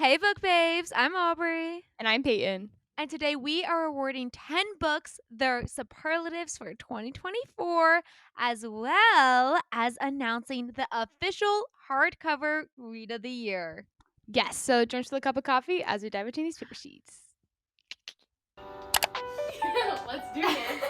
Hey, book babes. I'm Aubrey. And I'm Peyton. And today we are awarding 10 books, their superlatives for 2024, as well as announcing the official hardcover read of the year. Yes, so join us with a cup of coffee as we dive into these paper sheets. Let's do this.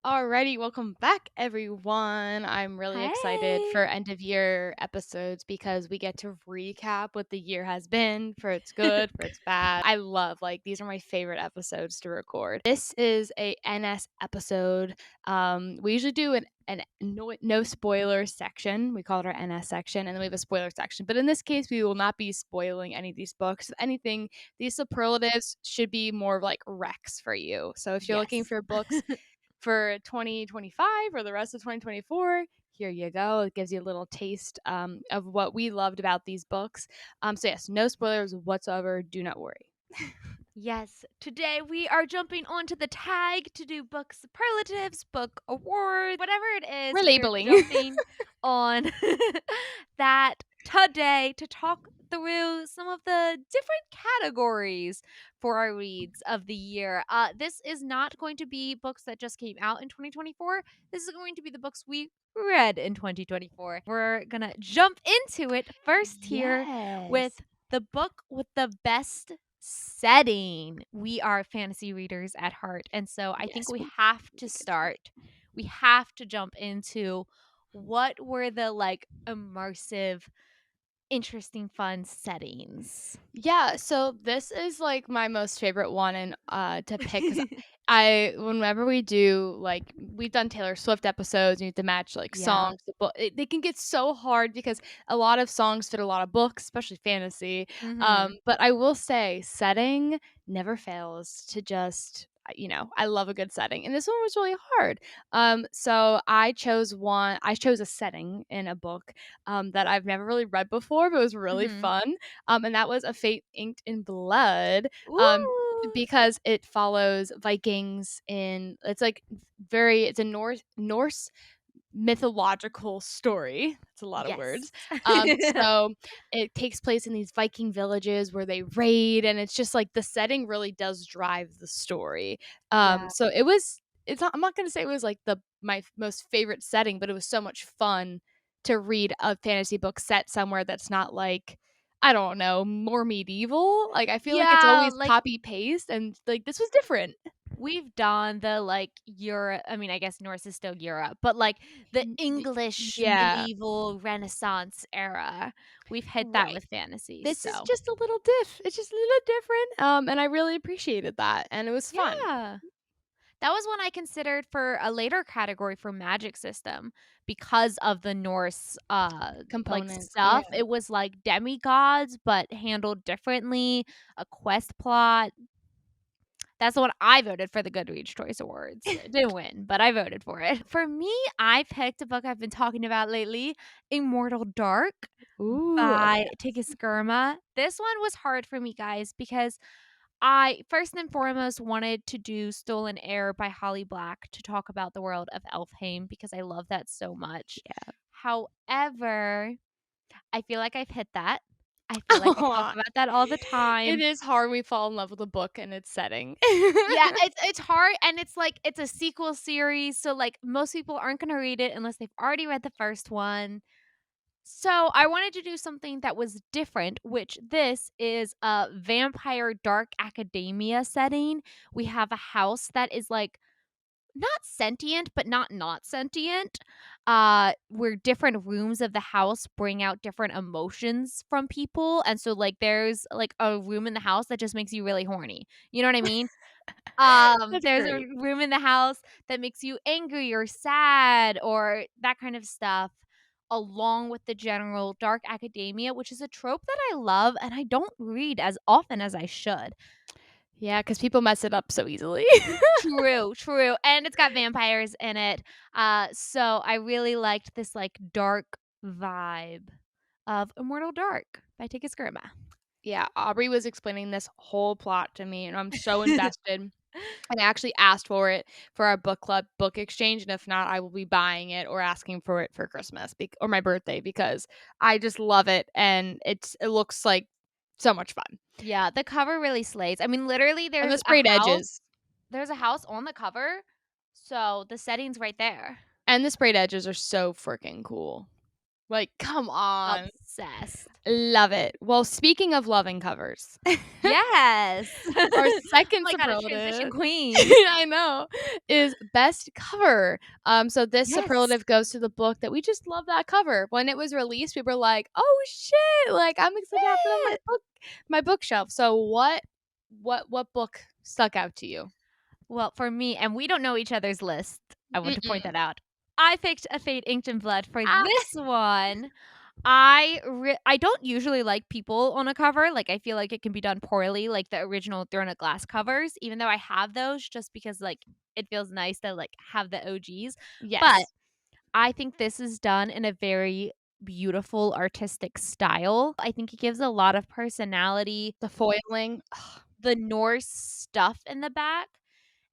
Alrighty, welcome back, everyone. I'm really excited Hey. for end of year episodes because we get to recap what the year has been, for its good, for its bad. I love these are my favorite episodes to record. This is a NS episode. We usually do an no spoiler section. We call it our NS section, and then we have a spoiler section. But in this case, we will not be spoiling any of these books. If anything, these superlatives should be more of like recs for you. So if you're looking Yes. for books for 2025 or the rest of 2024, here you go. It gives you a little taste of what we loved about these books. So yes, no spoilers whatsoever. Do not worry. Yes, today we are jumping onto the tag to do book superlatives, book awards, whatever it is. We're We are labeling. jumping on that today to talk through some of the different categories for our reads of the year. This is not going to be books that just came out in 2024. This is going to be the books we read in 2024. We're going to jump into it first here with Yes. the book with the best setting. We are fantasy readers at heart. And so I think Yes, we we have love to a good setting. start. We have to jump into what were the immersive, interesting, fun settings. Yeah, so this is like my most favorite one and to pick because I whenever we do we've done Taylor Swift episodes, you need to match like Yeah. songs, they can get so hard because a lot of songs fit a lot of books, especially fantasy. Mhm. But I will say setting never fails to just I love a good setting, and this one was really hard. So I chose a setting in a book that I've never really read before, but it was really Mhm. fun. And that was A Fate Inked in Blood, Ooh. because it follows Vikings in it's a Norse mythological story. That's a lot of Yes. words. So it takes place in these Viking villages where they raid, and it's just like the setting really does drive the story. Yeah. So it's not I'm not gonna say it was like the my most favorite setting, but it was so much fun to read a fantasy book set somewhere that's not like I don't know, more medieval. Like I feel like it's Yeah, always copy paste and like this was different. we've done the Europe. I mean, I guess Norse is still Europe, but the English Yeah, medieval Renaissance era. We've hit that right. with fantasy. This is So just a little it's just a little different, and I really appreciated that, and it was fun. yeah. That was one I considered for a later category for magic system because of the Norse Components, yeah. stuff. It was like demigods but handled differently, a quest plot. That's the one I voted for the Goodreads Choice Awards. It didn't win, but I voted for it. For me, I picked a book I've been talking about lately, Immortal Dark Ooh, by okay. Tiggiskerma. This one was hard for me, guys, because I first and foremost wanted to do Stolen Air by Holly Black to talk about the world of Elfhame because I love that so much. Yeah. However, I feel like I've hit that. I feel like I talk Aw. about that all the It time. is hard when we fall in love with a book and its setting. Yeah, it's hard and it's it's a sequel series, so most people aren't gonna read it unless they've already read the first one. So I wanted to do something that was different, which this is a vampire dark academia setting. We have a house that is not sentient, but not sentient. Where different rooms of the house bring out different emotions from people. And so there's a room in the house that just makes you really horny. You know what I mean? That's There's a great. room in the house that makes you angry or sad or that kind of stuff, along with the general dark academia, which is a trope that I love and I don't read as often as I should. Yeah, because people mess it up so easily. True, true, and it's got vampires in it. So I really liked this dark vibe of Immortal Dark by Tiggiskerma. Yeah, Aubrey was explaining this whole plot to me, and I'm so invested. And I actually asked for it for our book club book exchange, and if not, I will be buying it or asking for it for Christmas or my birthday because I just love it, and it looks like So much fun. Yeah, the cover really slays. I mean, literally, And the there's a sprayed house edges. there's a house on the cover, so the setting's right there. And the sprayed edges are so freaking cool. Like, come on. Obsessed. Love it. Well, speaking of loving covers, Yes. our Oh second my god, a transition superlative queen. I know, is best cover. So this Yes. superlative goes to the book that we just love that cover. When it was released, we were like, "Oh shit, like I'm excited to have it on Shit. my bookshelf." So what book stuck out to you? Well, for me, and we don't know each other's list. I want to point Mm-mm. that out. I picked A Fate Inked in Blood for Ah, this one. I don't usually like people on a cover. Like I feel like it can be done poorly, like the original Throne of Glass covers. Even though I have those, just because like it feels nice to like have the OGs. But yes. I think this is done in a very beautiful artistic style. I think it gives a lot of personality. The foiling. The Norse stuff in the back.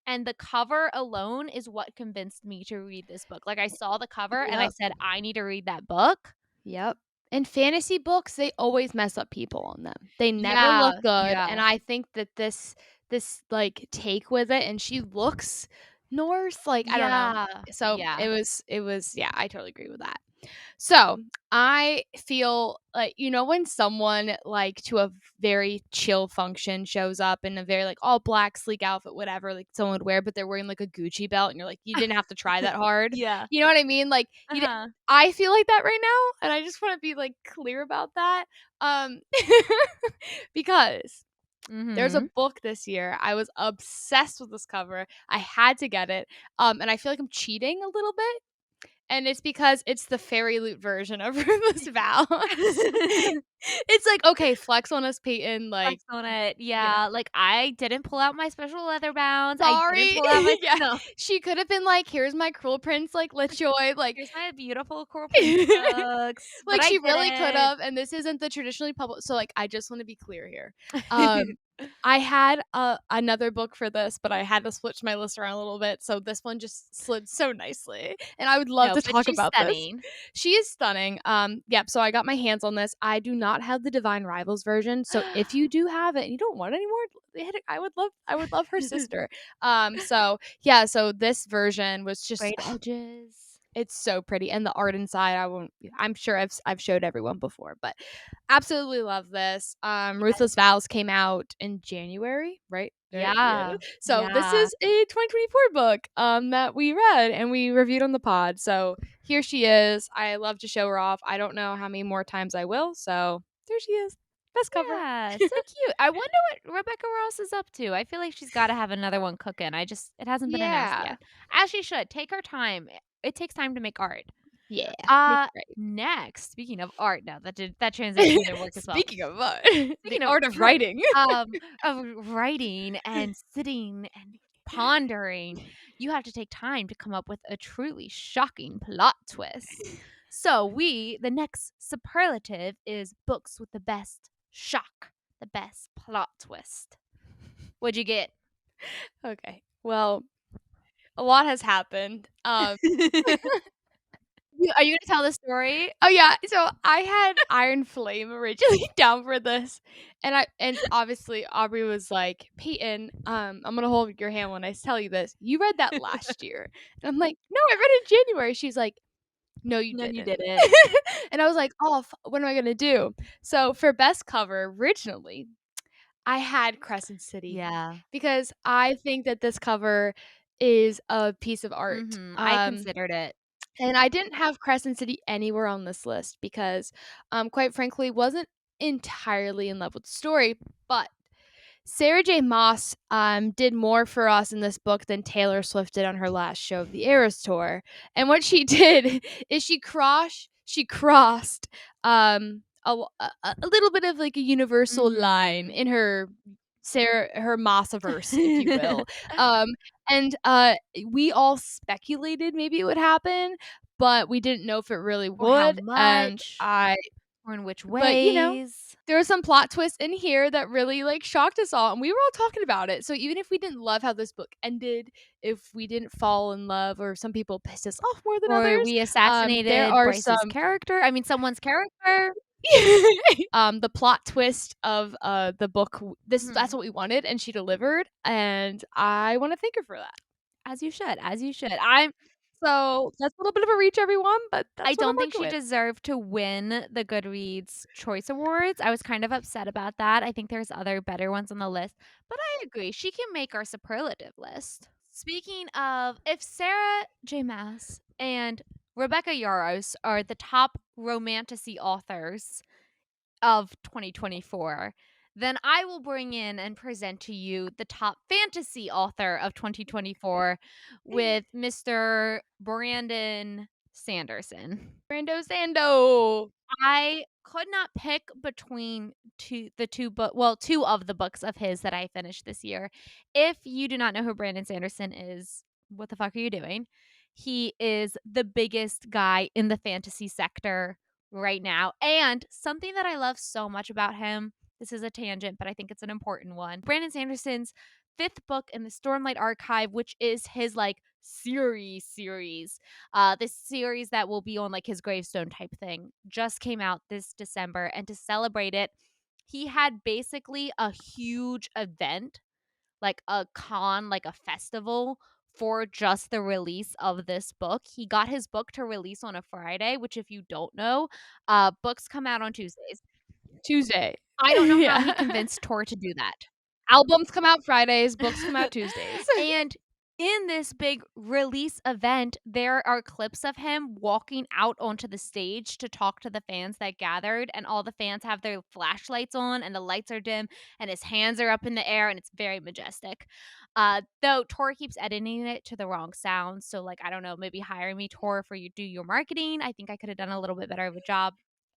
And the cover alone is what convinced me to read this book. Like, I saw the cover and I Yep. said, "I need to read that book." Yep. And fantasy books, they always mess up people on them. They never Yeah, look good, yeah. and I think that this like take with it, and she looks Norse, like I don't know. Yeah, So yeah. it was yeah, I totally agree with that. So, I feel like when someone, like, to a very chill function shows up in a very, like, all black, sleek outfit, whatever, like, someone would wear, but they're wearing, like, a Gucci belt, and you're like, "You didn't have to try that hard." Yeah. You know what I mean? Like, you di Uh-huh. I feel like that right now, and I just wanna be, like, clear about that, um, because there's a Mhm. book this year, I was obsessed with this cover, I had to get it, and I feel like I'm cheating a little bit, and it's because it's the fairy loot version of Ruthless Vows. It's like, okay, flex on us, Peyton, like, Flex on it. you know, Yeah, like, I didn't pull out my special leather bounds. I didn't sorry. pull out my Yeah, no. she could have been like, "Here's my Cruel Prince, like, LitJoy," like Here's my beautiful Coral Prince books, but like, I she really could didn't. have, and this isn't the traditionally published. So, like, I just wanna be clear here. I had, another book for this, but I had to switch my list around a little bit, so this one just slid so nicely, and I would love No, to but talk she's about this. stunning. She is stunning. Yep, so I got my hands on this. I do not have the Divine Rivals version, so if you do have it and you don't want it anymore, hit it. I would love her sister. So yeah, so this version was just Sprayed edges. it's so pretty, and the art inside, I'm sure I've showed everyone before, but absolutely love this. Ruthless Yes. Vows came out in January, right? Right? Yeah. Yeah. So this Yeah. is a 2024 book that we read and we reviewed on the pod. So here she is. I love to show her off. I don't know how many more times I will. So there she is. Best cover. Yeah, so cute. I wonder what Rebecca Ross is up to. I feel like she's gotta have another one cooking. It hasn't been announced Yeah. yet. As she should. Take her time. It takes time to make art. Yeah. Make Uh, it right. Next, speaking of art now, that transition didn't work as well. Speaking of art, the Speaking of art of art, writing. of writing and sitting and pondering, you have to take time to come up with a truly shocking plot twist. So the next superlative is books with the best shock, the best plot twist. What'd you get? Okay. Well, a lot has happened. Are you gonna tell the story? Oh yeah, so I had Iron Flame originally down for this, and obviously Aubrey was like, "Peyton, I'm gonna hold your hand when I tell you this. You read that last year." And I'm like, "No, I read it in January." She's like, "No, you No, you didn't." didn't. And I was like, "Oh, what am I gonna do?" So for best cover, originally, I had Crescent City Yeah. because I think that this cover is a piece of art. Mhm, I considered it. And I didn't have Crescent City anywhere on this list because, quite frankly, wasn't entirely in love with the story. But Sarah J. Maas did more for us in this book than Taylor Swift did on her last show of the Eras Tour. And what she did is she crossed a little bit of like a universal line Mhm. in her Maasiverse, if you will. Um, and we all speculated maybe it would happen, but we didn't know if it really Or how would. And much, or in which but ways. there was some plot twists in here that really like shocked us all, and we were all talking about it. So even if we didn't love how this book ended, if we didn't fall in love, or some people pissed us off more than Or others, we there assassinated are Bryce's some character. I mean, someone's character. The plot twist of the book, that's Mhm. what we wanted, and she delivered, and I want to thank her for that. As you should, as you should. So that's a little bit of a reach, everyone, but I that's what I'm don't think working she with. deserved to win the Goodreads Choice Awards. I was kind of upset about that. I think there's other better ones on the list, but I agree. She can make our superlative list. Speaking of, if Sarah J. Maas and Rebecca Yarros are the top romantasy authors of 2024, then I will bring in and present to you the top fantasy author of 2024 with Mr. Brandon Sanderson. Brando Sando. I could not pick between two of the books of his that I finished this year. If you do not know who Brandon Sanderson is, what the fuck are you doing? He is the biggest guy in the fantasy sector right now. And something that I love so much about him, this is a tangent, but I think it's an important one. Brandon Sanderson's fifth book in the Stormlight Archive, which is his like series, this series that will be on like his gravestone type thing, just came out this December. And to celebrate it, he had basically a huge event, like a con, like a festival for just the release of this book. He got his book to release on a Friday, which if you don't know, books come out on Tuesdays. Tuesday. I don't know how he Yeah. convinced Tor to do that. Albums come out Fridays, books come out Tuesdays. And in this big release event, there are clips of him walking out onto the stage to talk to the fans that gathered, and all the fans have their flashlights on and the lights are dim and his hands are up in the air and it's very majestic. Though Tor keeps editing it to the wrong sound, so like I don't know, maybe hire me Tor for you do your marketing. I think I could have done a little bit better of a job.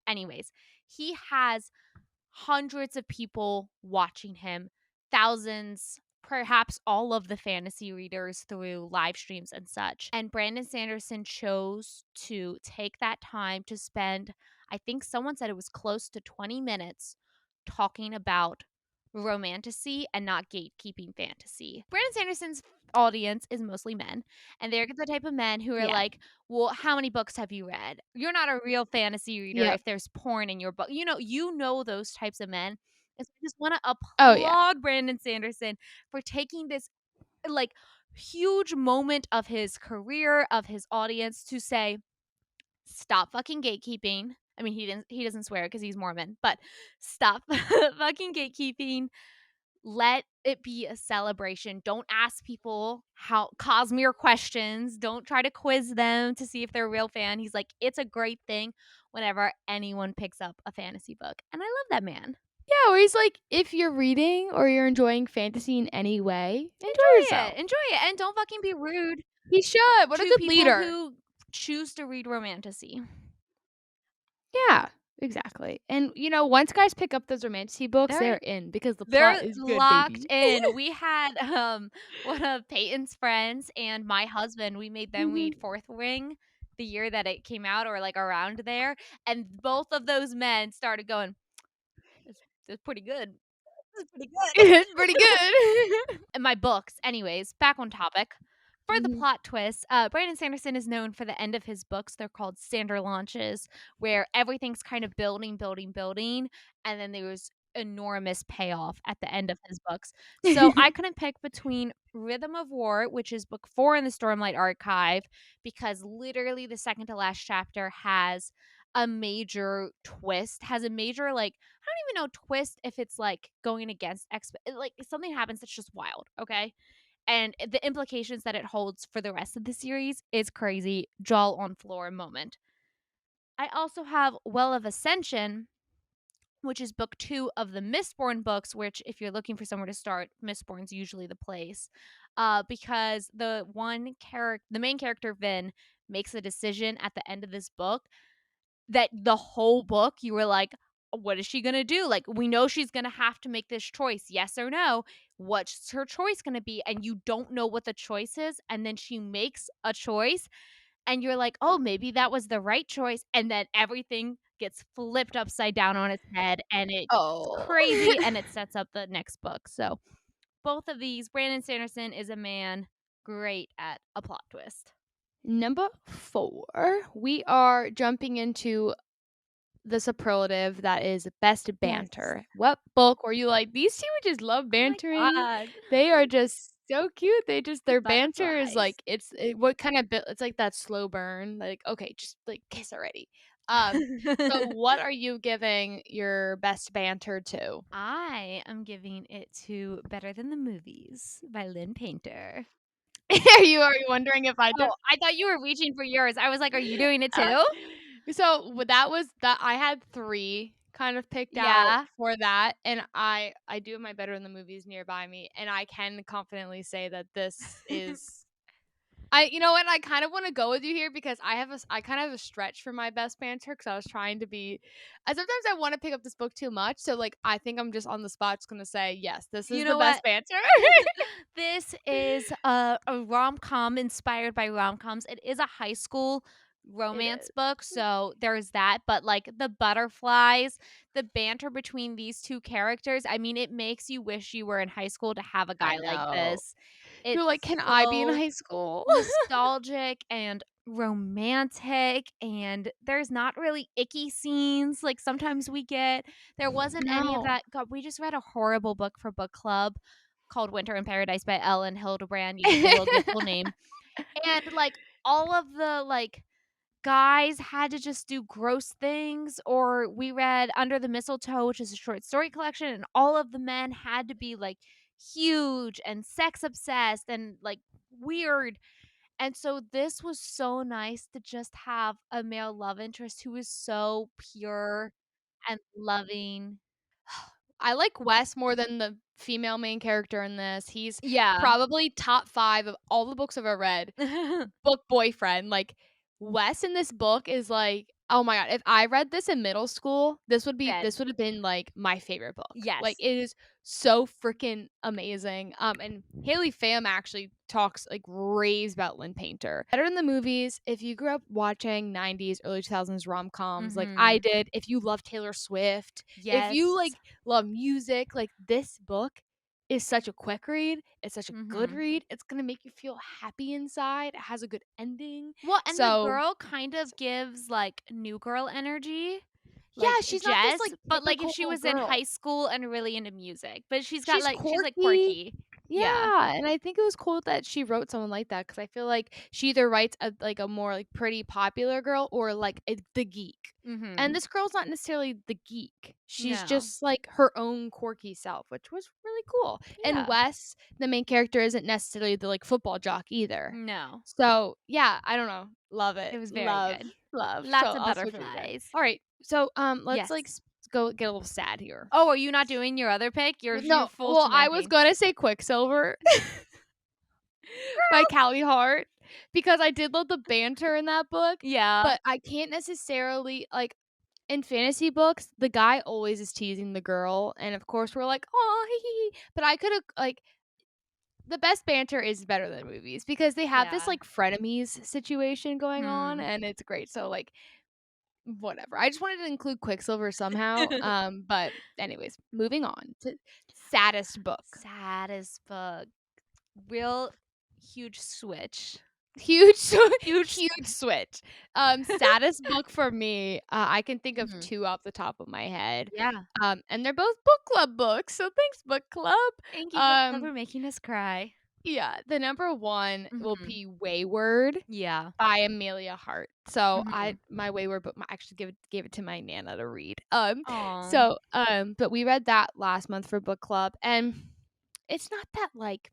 Anyways, he has hundreds of people watching him, thousands, perhaps all of the fantasy readers through live streams and such. And Brandon Sanderson chose to take that time to spend, I think someone said it was close to 20 minutes talking about romantasy and not gatekeeping fantasy. Brandon Sanderson's audience is mostly men, and they're the type of men who are Yeah. like, well, how many books have you read? You're not a real fantasy reader Yep. if there's porn in your book. You know those types of men. And so I just want to Oh, yeah. applaud Brandon Sanderson for taking this like huge moment of his career, of his audience to say, stop fucking gatekeeping. I mean, he doesn't swear because he's Mormon, but stop fucking gatekeeping. Let it be a celebration. Don't ask people how Cosmere questions. Don't try to quiz them to see if they're a real fan. He's like, it's a great thing whenever anyone picks up a fantasy book. And I love that man. Yeah, where he's like, if you're reading or you're enjoying fantasy in any way, enjoy Enjoy it. yourself. Enjoy it. And don't fucking be rude He should. What a to good people leader. who choose to read romantasy. Yeah, exactly. And once guys pick up those romantasy books, They're they're in because the plot They're is good, locked baby. in. We had one of Peyton's friends and my husband, we made them read Mhm. Fourth Ring the year that it came out or like around there. And both of those men started going, it's pretty good. It's pretty good. It's pretty good. In my books, anyways, back on topic. For the Mhm. plot twist, Brandon Sanderson is known for the end of his books. They're called Sander launches, where everything's kind of building, building, building, and then there's enormous payoff at the end of his books. So I couldn't pick between Rhythm of War, which is book 4 in the Stormlight Archive, because literally the second to last chapter has a major twist, has a major like I don't even know twist if it's like going against like something happens that's just wild, okay? And the implications that it holds for the rest of the series is crazy, jaw on floor moment. I also have Well of Ascension, which is book 2 of the Mistborn books, which if you're looking for somewhere to start, Mistborn's usually the place. Because the main character Vin makes a decision at the end of this book that the whole book you were like, what is she gonna do? Like, we know she's gonna have to make this choice, yes or no. What's her choice gonna be? And you don't know what the choice is. And then she makes a choice, and you're like, oh, maybe that was the right choice. And then everything gets flipped upside down on its head, and it's Oh. crazy, and it sets up the next book. So, both of these, Brandon Sanderson is a man great at a plot twist. Number 4, we are jumping into the superlative that is best Yes. banter. What book were you like, "These 2 would just love Oh my bantering. god. They are just so cute." They just The their banter is butterflies. like what kind of bit it's like that slow burn, like, "Okay, just, like, kiss already." So what are you giving your best banter to? I am giving it to Better Than the Movies by Lynn Painter. Are you wondering if I Oh, took I thought you were reaching for yours. I was like, "Are you doing it uh, too?" so, that was that I had 3 kind of picked out Yeah. for that, and I do have my Better in the Movies nearby me, and I can confidently say that this is you know what, I kind of wanna go with you here because I kind of have a stretch for my best banter because I was trying to be sometimes I wanna pick up this book too much, so, like, I think I'm just on the spot just gonna say, "Yes, this You is the know what? best banter." This is a rom-com inspired by rom-coms. It is a high school It romance is. book, so there's that, but, like, the butterflies, the banter between these 2 characters, I mean, it makes you wish you were in high school to have a I guy like know. this. You're It's like, "Can I be in so high school?" nostalgic and romantic, and there's not really icky scenes like sometimes we get. There wasn't any of No. that. God, we just read a horrible book for book club called Winter in Paradise by Ellen Hildebrand. You Google the full name. And, like, all of the, like, guys had to just do gross things, or we read Under the Mistletoe, which is a short story collection, and all of the men had to be, like, huge and sex obsessed and, like, weird, and so this was so nice to just have a male love interest who is so pure and loving. I like Wes more than the female main character in this. He's Yeah. probably top 5 of all the books I've ever read. Book boyfriend, like, Wes in this book is like oh my god, if I read this in middle school, Dead. this would have been, like, my favorite book. Like, Yes. it is so freaking amazing, and Haley Pham actually talks, like, raves about Lynn Painter. Better in the movies, if you grew up watching '90s, early 2000s rom-coms like I Mhm. did, if you love Taylor Swift, if you, Yes. like, love music, like, this book is such a quick read, it's such a good Mhm. read, it's gonna make you feel happy inside, it has a good ending, Well, and the so girl kind of gives, like, new girl energy, like yeah, she's not this, Jess, like, but, like, if typical she was in girl. hite school and really into music, but She's she's, like, quirky. quirky. Yeah. Yeah, and I think it was cool that she wrote someone like that because I feel like she either writes a more, like, pretty popular girl or, like, the geek, and Mhm. this girl's not necessarily the geek. She's No. just, like, her own quirky self, which was really cool, and Yeah. Wes, the main character, isn't necessarily the, like, football jock either. No. So, yeah, I don't know. Love it. It was very Love, good. love. So, Lots of I'll switch it again. butterflies. Alright, so, let's, like, Yes. go get a little sad here. Oh, are you not doing your other pick? You're No, full well, I was cementing. gonna say Quicksilver by Callie Hart because I did love the banter in that book, Yeah. but I can't necessarily like, in fantasy books, the guy always is teasing the girl, and of course, we're like, "Aw, hee hee hee," but I coulda like, the best banter is better than movies because they have this, Yeah. like, frenemies situation going on, Hmm. and it's great, so, like, whatever. I just wanted to include Quicksilver somehow, but anyways, moving on to Saddest Book. Saddest book. Real huge switch. Huge Huge. huge switch. Saddest book for me, I can think of Mhm. 2 off the top of my head, Yeah. and they're both book club books, so thanks, book club. Thank you, book club, Um, for making us cry. yeah, the number 1 will Mhm. be Wayward Yeah. by Amelia Hart. So, I Mhm. my Wayward book I actually gave it to my nana to read. Aw. So, but we read that last month for book club, and it's not that, like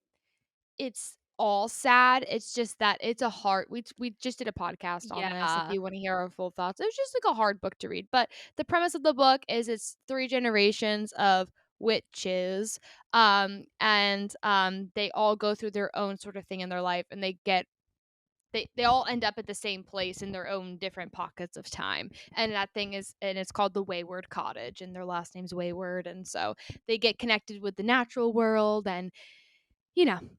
it's all sad, it's just that it's a hard we just did a podcast on this if Yeah. you wanna hear our full thoughts. It was just, like, a hard book to read, but the premise of the book is it's 3 generations of witches, they all go through their own sort of thing in their life, and they all end up at the same place in their own different pockets of time, and that thing is and it's called the Wayward Cottage, and their last name's Wayward, and so they get connected with the natural world and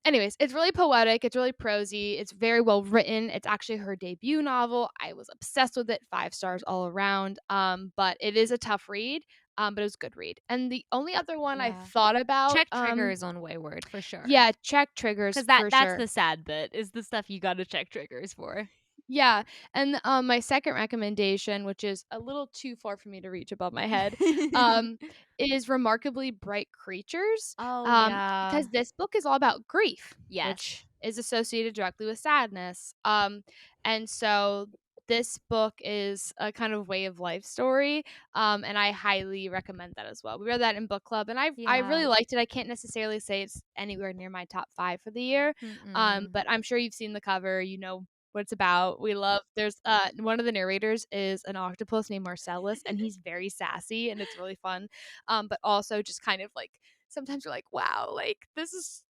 anyways, it's really poetic, it's really prosy, it's very well written. It's actually her debut novel. I was obsessed with it, 5 stars all around. But it is a tough read, but it was a good read. And the only other one I Yeah. thought about, Check triggers on Wayward for sure. yeah, check triggers 'Cause for that's sure. the sad bit, is the stuff you gotta check triggers for. Yeah, and, my second recommendation, which is a little too far for me to reach above my head, um, is Remarkably Bright Creatures, Oh, yeah. because this book is all about grief, Yes. which is associated directly with sadness, and so this book is a kind of way of life story, and I highly recommend that as well. We read that in book club, and I Yeah. really liked it. I can't necessarily say it's anywhere near my top 5 for the year, Mm-mm. but I'm sure you've seen the cover, you know what it's about. We love there's one of the narrators is an octopus named Marcellus, and he's very sassy and it's really fun. But also just kind of like sometimes you're like, wow, like this is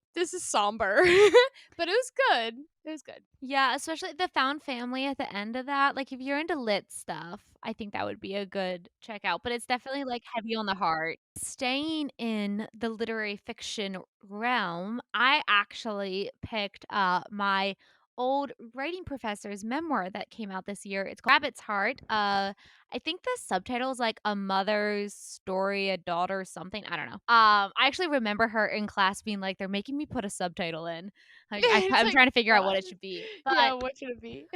somber. But it was good. It was good. Yeah, especially the found family at the end of that. Like, if you're into lit stuff, I think that would be a good check out, but it's definitely, like, heavy on the heart. Staying in the literary fiction realm, I actually picked, my old writing professor's memoir that came out this year. It's called Rabbit's Heart. I think the subtitle is, like, A Mother's Story, A Daughter's Something, I don't know. I actually remember her in class being like, "They're making me put a subtitle in." It's I'm like, trying to figure out what what? it should be, Yeah, but, what should it be?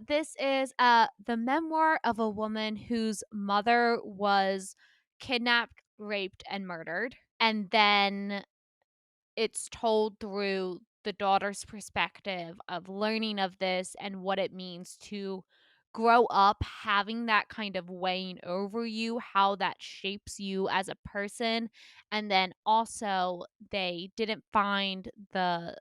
this is, the memoir of a woman whose mother was kidnapped, raped, and murdered, and then it's told through the daughter's perspective of learning of this and what it means to grow up having that kind of weighing over you, how that shapes you as a person, and then also they didn't find the,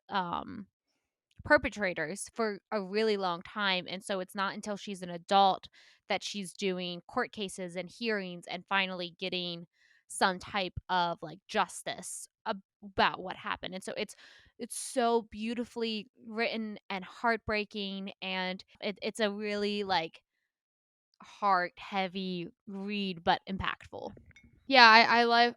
perpetrators for a really long time, and so it's not until she's an adult that she's doing court cases and hearings and finally getting some type of, like, justice about what happened, and so it's so beautifully written and heartbreaking, and it's a really, like, heart-heavy read, but impactful. Yeah,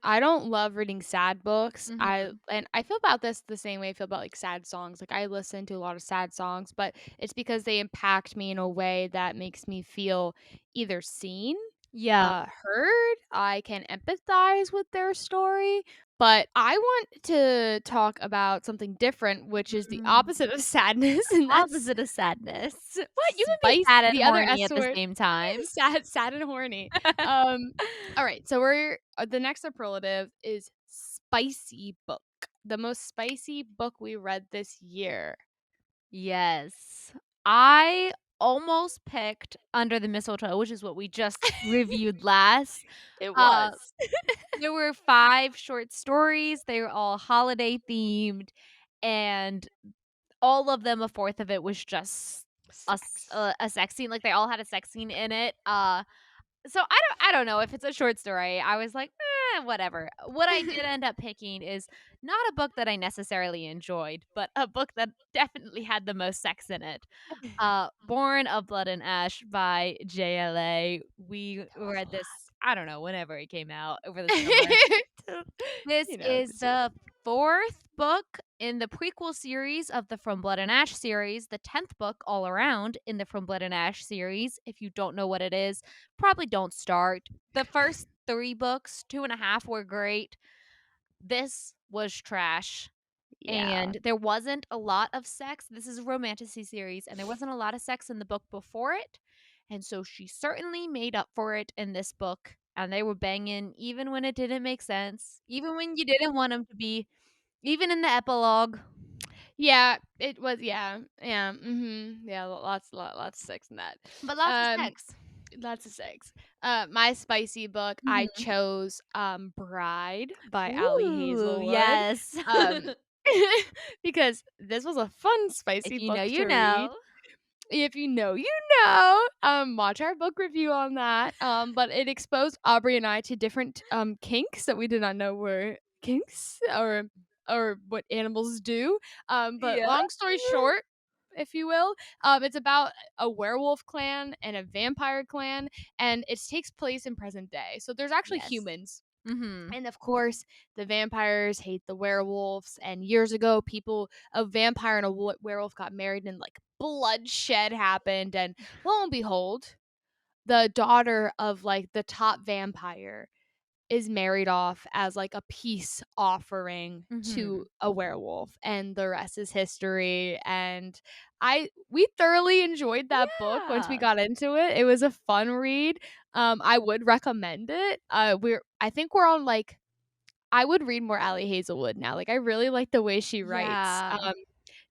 I don't love reading sad books. Mhm. I feel about this the same way I feel about like sad songs. Like I listen to a lot of sad songs, but it's because they impact me in a way that makes me feel either seen, Yeah. heard, I can empathize with their story. But I want to talk about something different, which is the Mm. opposite of sadness, and that's Opposite of sadness. What? You can be spice. sad and The other horny S at the word. same time. Sad and horny. Um, all right, so we're the next superlative is spicy book. The most spicy book we read this year. Yes. I almost picked Under the Mistletoe, which is what we just reviewed last. It Uh, was. there were 5 short stories, they were all holiday themed, and all of them, a fourth of it was just Sex. a sex scene, like, they all had a sex scene in it, so I don't know if it's a short story. I was like, whatever." What I did end up picking is not a book that I necessarily enjoyed, but a book that definitely had the most sex in it. Born of Blood and Ash by JLA. We That was a read lot. this, I don't know, whenever it came out over the summer. This You know, is this year. the 4th book in the prequel series of the From Blood and Ash series, the 10th book all around in the From Blood and Ash series. If you don't know what it is, probably don't start. The first 3 books, 2 and a half, were great. This was trash, Yeah. and there wasn't a lot of sex. This is a romantasy series, and there wasn't a lot of sex in the book before it, and so she certainly made up for it in this book, and they were banging even when it didn't make sense, even when you didn't want them to be, even in the epilogue, Yeah, it was yeah, yeah, lots of sex in that. but lots of Um, sex. lots of sex. My spicy book, I Mhm. chose, Bride by Ali Ooh, Hazelwood, yes. um, because this was a fun If spicy you know, book you to read. know. If you know, you know. Watch our book review on that. But it exposed Aubrey and I to different kinks that we did not know were kinks or what animals do. But Yeah. long story short, if you will, it's about a werewolf clan and a vampire clan, and it takes place in present day. So there's actually Yes. humans. Mhm. And of course, the vampires hate the werewolves. And years ago, a vampire and a werewolf got married, and like bloodshed happened. And lo and behold, the daughter of like the top vampire is married off as like a peace offering to Mhm. a werewolf, and the rest is history. And we thoroughly enjoyed that book once we Yeah. got into it. It was a fun read. I would recommend it. I think we're on like I would read more Allie Hazelwood now. Like I really like the way she writes. Yeah.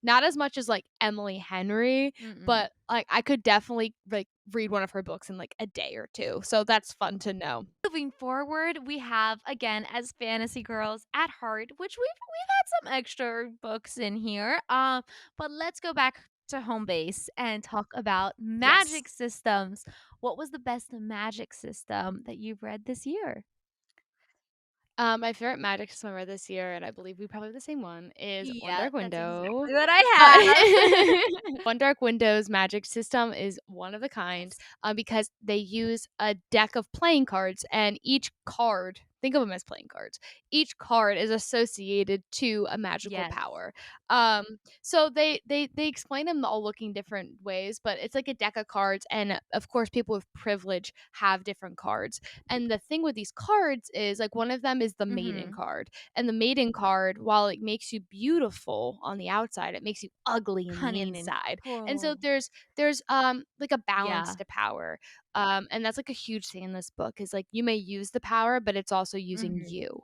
Not as much as like Emily Henry, Mm-mm. but like I could definitely like read one of her books in like a day or two. So that's fun to know. Moving forward, we have again as fantasy girls at heart, which we've had some extra books in here. But let's go back to home base and talk about Yes. magic systems. What was the best magic system that you've read this year? My favorite magic system I read this year, and I believe we probably have the same one, is One Yeah, Dark that's Window. exactly what I have. One Dark Window's magic system is one of a kind, Yes. because they use a deck of playing cards, and each card, think of them as playing cards. Each card is associated to a magical Yes. power. Um, so they explain them all looking different ways, but it's like a deck of cards, and of course, people with privilege have different cards. And the thing with these cards is like one of them is the maiden Mhm. card. And the maiden card, while it makes you beautiful on the outside, it makes you ugly in the Cunning and inside. And so cruel. there's like a balance Yeah. to power. And that's like a huge thing in this book is like you may use the power, but it's also using Mhm. you.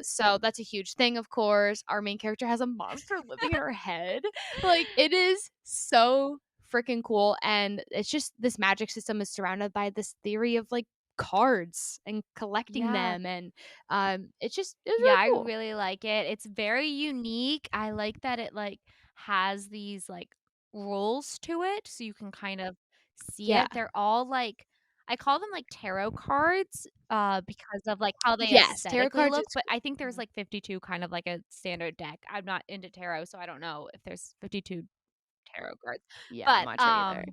So that's a huge thing, of course. Our main character has a monster living in her head. Like it is so freaking cool. And it's just this magic system is surrounded by this theory of like cards and collecting Yeah. them. And it's Yeah, really I cool. really like it. It's very unique. I like that it, like, has these, like, rules to it, so you can kind of see Yeah. it. They're all, like I call them, like, tarot cards, because of, like, how they Yes, tarot aesthetically cards look, is but cool. I think there's, Mhm. like, 52 kind of like a standard deck. I'm not into tarot, so I don't know if there's 52 tarot cards. Yeah, I'm But, not sure either.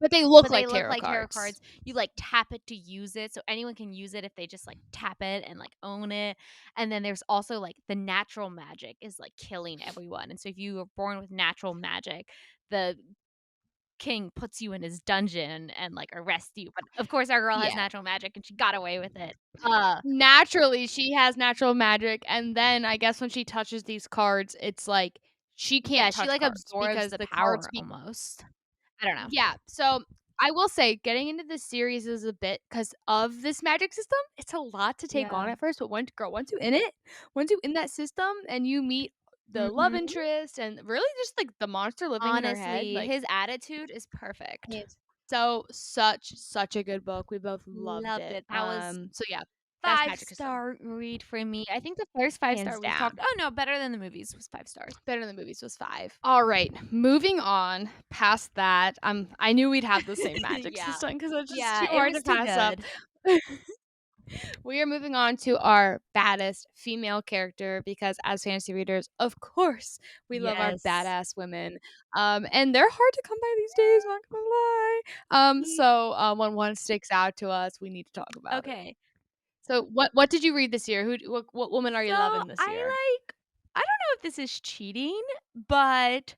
But they look but they like look tarot like tarot cards. cards. You, like, tap it to use it, so anyone can use it if they just, like, tap it and, like, own it, and then there's also, like, the natural magic is, like, killing everyone, and so if you were born with natural magic, the king puts you in his dungeon and, like, arrests you, but, of course, our girl has Yeah. natural magic, and she got away with it. Uh, Naturally, she has natural magic, and then I guess when she touches these cards, it's like she yeah, can't she, touch like, cards absorbs because the the cards power be almost. I don't know. Yeah, so I will say getting into this series is a bit because of this magic system, it's a lot to take Yeah. on at first, but once you in it, once you in that system and you meet the love Mhm. interest and really just, like, the monster living in her head, Honestly, like, his attitude is perfect. it's so such a good book, we both loved Loved it. it. That was So yeah, best magic system, five-star read for me. I think the first hands five-star we talked down. oh, no, Better Than the Movies was 5 stars. Better Than the Movies was 5. Alright, moving on past that, I knew we'd have the same magic Yeah. system because it's just too Yeah, it hard was to too pass up. good. We are moving on to our baddest female character because as fantasy readers, of course, we love our Yes. badass women. And they're hard to come by these days, not gonna lie. Ye When one sticks out to us, we need to talk about it. Okay. So what did you read this year? What woman are you So, loving this year? I don't know if this is cheating, but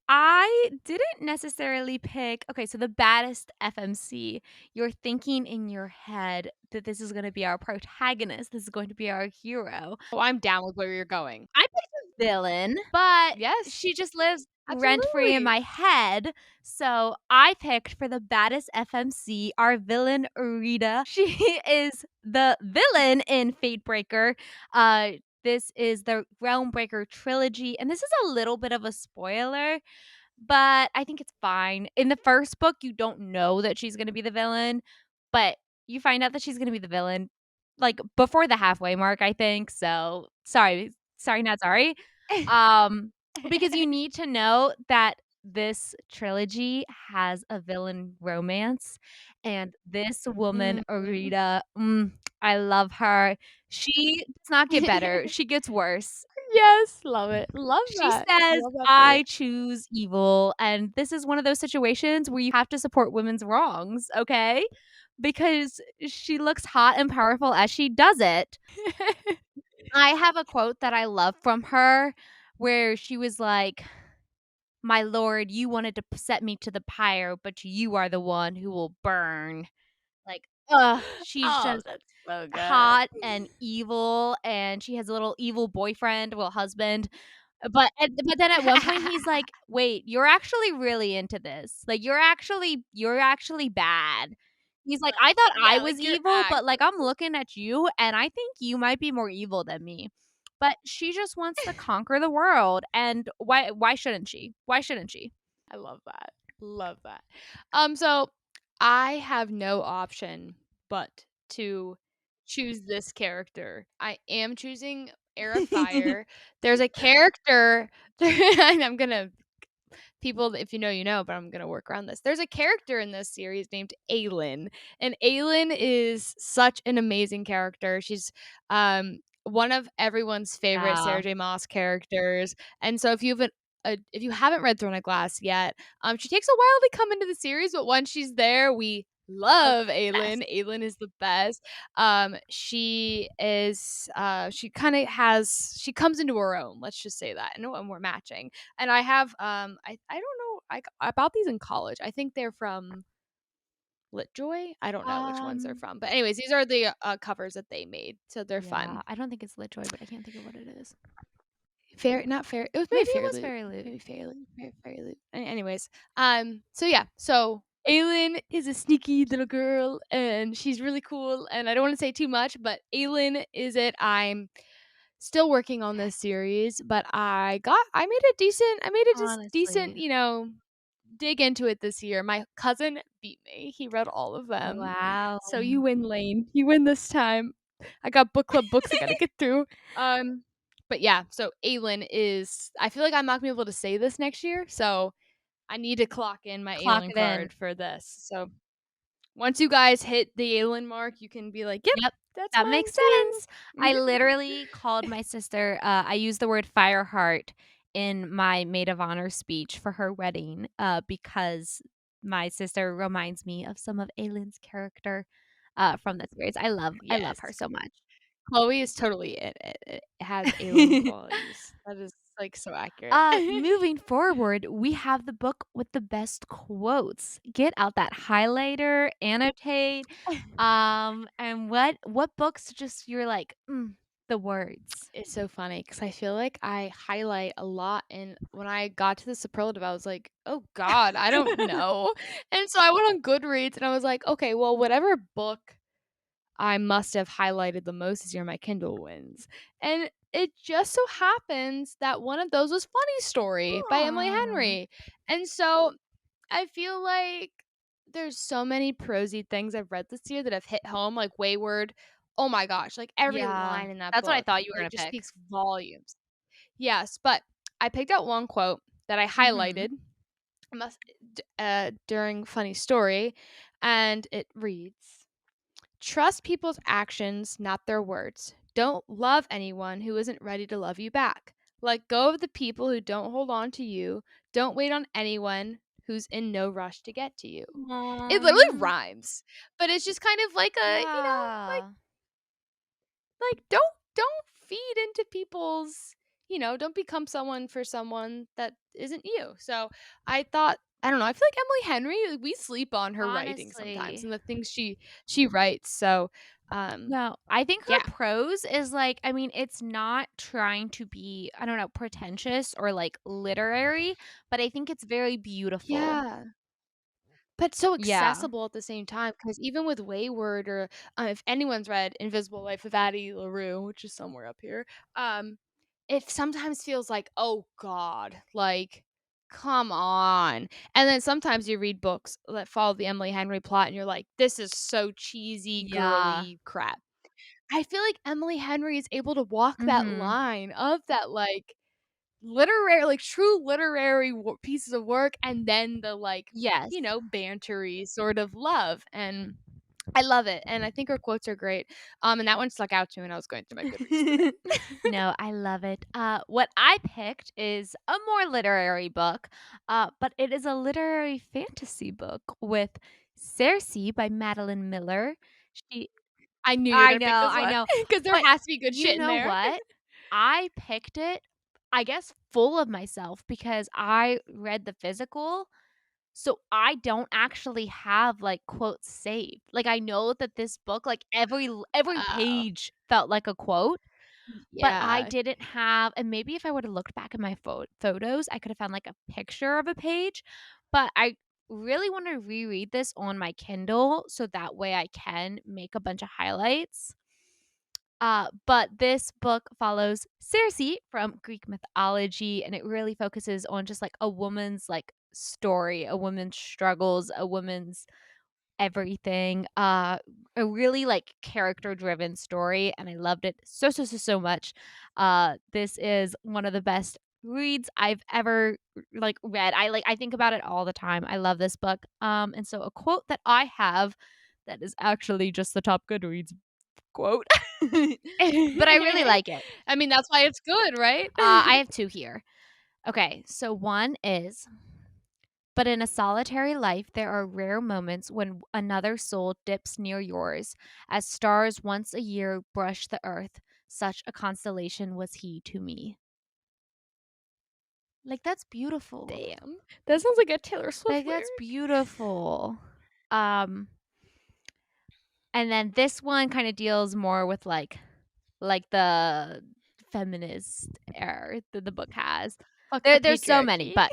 I didn't necessarily pick okay, so the Baddest FMC. You're thinking in your head that this is gonna be our protagonist, this is going to be our hero. Oh, I'm down with where you're going. I picked a villain, but Yes, she just lives rent free in absolutely. my head. So I picked for the Baddest FMC our villain Rita. She is the villain in Fatebreaker. This is the Realm Breaker trilogy, and this is a little bit of a spoiler, but I think it's fine. In the first book, you don't know that she's gonna be the villain, but you find out that she's gonna be the villain, like, before the halfway mark, I think, so sorry, not sorry. Um, because you need to know that this trilogy has a villain romance, and this woman, Mhm. Arita, I love her. She does not get better, she gets worse. Yes, love it. Love She that. says, Love that for you. "I choose evil," and this is one of those situations where you have to support women's wrongs, okay? Because she looks hot and powerful as she does it. I have a quote that I love from her where she was like, "My lord, you wanted to set me to the pyre, but you are the one who will burn." Like, She's Oh, just that's so good. hot and evil, and she has a little evil boyfriend, well, husband, but then at one point he's like, "Wait, you're actually really into this. Like, you're actually bad." He's like, "I thought I Yeah, was like, you're evil, but, like, acting. I'm looking at you, and I think you might be more evil than me." But she just wants to conquer the world, and why shouldn't she? Why shouldn't she? I love that. Love that. So I have no option but to choose this character. I am choosing Heir of Fire. There's a character and I'm gonna people, if you know, you know, but I'm gonna work around this. There's a character in this series named Aelin, and Aelin is such an amazing character. She's one of everyone's favorite Yeah. Sarah J. Maas characters, and so if you haven't read Throne of Glass yet, she takes a while to come into the series, but once she's there, we love Aelin. Obsessed. Aelin is the best. She is she comes into her own. Let's just say that, and we're matching. And I have I don't know I bought these in college. I think they're from Litjoy. I don't know which ones they're Um, from, but anyways, these are the covers that they made, so they're yeah, fun. I don't think it's LitJoy, but I can't think of what it is. Fair, not fair. It was maybe Maybe it Fair was Loot. Fairy Loot. Maybe Fair Loot. Fair Loot. Anyways, so yeah, so Aelin is a sneaky little girl, and she's really cool. And I don't want to say too much, but Aelin is it. I'm still working on this series, but I made a just decent, Honestly. dig into it this year. My cousin beat me. He read all of them. Wow. So you win, Lane. You win this time. I got book club books I gotta get through. Um, but yeah, so Aelin is I feel like I'm not gonna be able to say this next year, so I need to clock in my Clock Aelin it in. card for this. So once you guys hit the Aelin mark, you can be like, "Yep, Yep, that's that mine makes too." sense. I literally called my sister, I used the word Fireheart in my maid of honor speech for her wedding, because my sister reminds me of some of Aylin's character, from the series. I love Yes. her so much. Chloe is totally it. It has Aelin qualities. That is, like, so accurate. Moving forward, we have the book with the best quotes. Get out that highlighter, annotate, and what books just you're like, the words. It's so funny because I feel like I highlight a lot, and when I got to the superlative, I was like, "Oh god, I don't know." And so I went on Goodreads, and I was like, "Okay, well, whatever book I must have highlighted the most this year, my Kindle wins." And it just so happens that one of those was Funny Story by Emily Aw. Henry. And so I feel like there's so many prosy things I've read this year that have hit home, like Wayward. Oh my gosh, like every Yeah, line in that that's what I book, thought you were like gonna just pick. speaks volumes. Yes, but I picked out one quote that I Mhm. highlighted during Funny Story, and it reads, "Trust people's actions, not their words. Don't love anyone who isn't ready to love you back. Let go of the people who don't hold on to you. Don't wait on anyone who's in no rush to get to you." It literally Aw. rhymes, but it's just kind of like Yeah. don't feed into people's, don't become someone for someone that isn't you. So I thought, I don't know, I feel like Emily Henry, like, we sleep on her writing sometimes Honestly. and the things she writes. So No, I think her yeah. prose is, like I mean, it's not trying to be, I don't know, pretentious or, like, literary, but I think it's very beautiful. Yeah. But so Yeah. accessible at the same time, because even with Wayward or, if anyone's read Invisible Life of Addie LaRue, which is somewhere up here, it sometimes feels like, "Oh god, like, come on." And then sometimes you read books that follow the Emily Henry plot and you're like, "This is so cheesy, Yeah. girly crap." I feel like Emily Henry is able to walk that Mhm. line of that, like, literary, like, true literary pieces of work, and then the, like, Yes. bantery sort of love, and I love it, and I think her quotes are great, and that one stuck out to me when I was going through my Goodreads today. No, I love it. What I picked is a more literary book, but it is a literary fantasy book with Circe by Madeline Miller. She I knew you were gonna pick this I one know, because there but has to be good you shit in know there. what? I picked it, I guess, full of myself because I read the physical So I don't actually have, like, quotes saved. Like, I know that this book, like, every Oh, page felt like a quote, but I yeah. didn't have, and maybe if I would've looked back at my photos, I could have found, like, a picture of a page, but I really wanna reread this on my Kindle so that way I can make a bunch of highlights. But this book follows Circe from Greek mythology, and it really focuses on just, like, a woman's, like, story, a woman's struggles, a woman's everything. A really, like, character-driven story, and I loved it so, so, so, so much. This is one of the best reads I've ever, like, read. I think about it all the time. I love this book. And so a quote that I have that is actually just the top Goodreads quote, but I really like it. I mean, that's why it's good, right? I have 2 here. Okay, so one is, "But in a solitary life, there are rare moments when another soul dips near yours, as stars once a year brush the earth. Such a constellation was he to me." Like, that's beautiful. Damn. That sounds like a Taylor Swift Like, that's lyric. beautiful. Um, and then this one kinda deals more with, like, the feminist air that the book has. Fuck the There's so many, patriarchy. but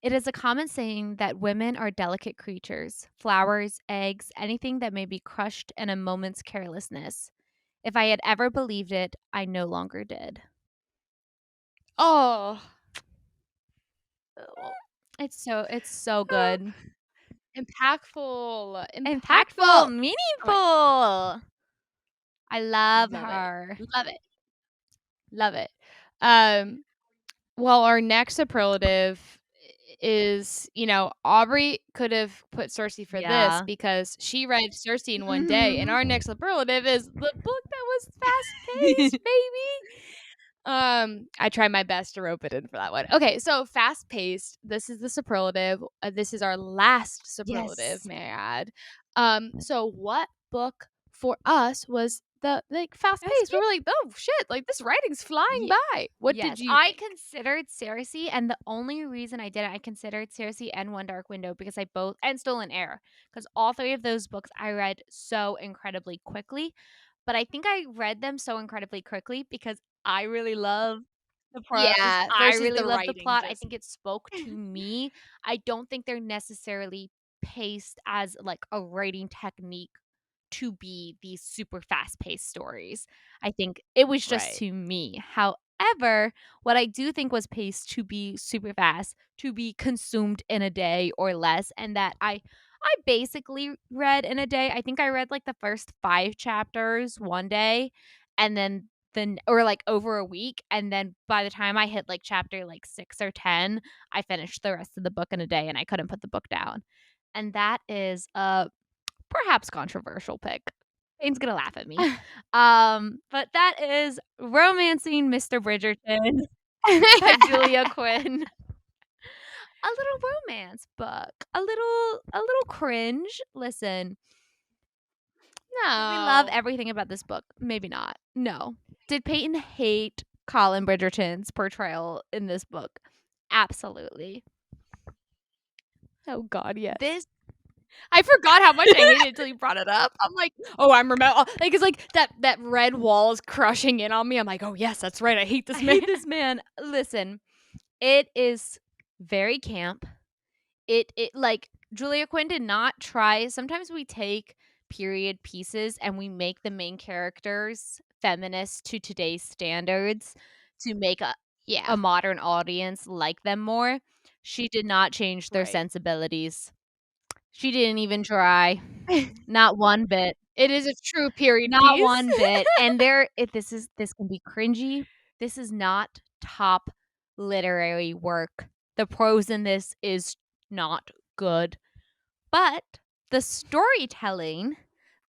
it is a common saying that women are delicate creatures, flowers, eggs, anything that may be crushed in a moment's carelessness. If I had ever believed it, I no longer did. Oh. It's so Oh, good. impactful, Impactful, impactful. Oh my meaningful. I love love it. her. Love it. Love it. Um, well, our next superlative is, Aubrey could have put Cersei for this Yeah. because she read Cersei in one day, and Mhm. our next superlative is the book that was fast-paced, baby. I tried my best to rope it in for that one. Okay, so fast-paced, this is the superlative. This is our last superlative, Yes. may I add. So what book for us was the like fast-paced? We Fast-paced. were like, "Oh shit, like this writing's flying by." What did Yes, you I think? considered Cersei, and the only reason I did it, I considered Cersei and One Dark Window because I both, and Stolen Air, because all 3 of those books I read so incredibly quickly, but I think I read them so incredibly quickly because I really love the prose, Yeah, I versus really the love the writing plot, I just think it spoke to me. I don't think they're necessarily paced as, like, a writing technique to be these super fast-paced stories. I think it was just Right. to me. However, what I do think was paced to be super fast, to be consumed in a day or less, and that I basically read in a day. I think I read, like, the first 5 chapters one day, and then or, like, over a week, and then by the time I hit, like, chapter, like, 6 or 10, I finished the rest of the book in a day, and I couldn't put the book down. And that is a perhaps controversial pick. Shane's gonna laugh at me. But that is Romancing Mr. Bridgerton by Julia Quinn. A little romance book, a little cringe. Listen, did we love No. everything about this book? Maybe not. No. Did Peyton hate Colin Bridgerton's portrayal in this book? Absolutely. Oh god, yes. This I forgot how much I hated it until you brought it up. I'm like, "Oh, I'm remember," like, it's like that red wall is crushing in on me. I'm like, "Oh, yes, that's right. I hate I this man." hate this man. Listen, it is very camp. It like, Julia Quinn did not try. Sometimes we take period pieces and we make the main characters feminist to today's standards to make a Yeah, modern audience like them more. She did not change their right. sensibilities. She didn't even try. Not one bit. It is a true period Not piece. one bit. And there if this can be cringy. This is not top literary work. The prose in this is not good. But the storytelling,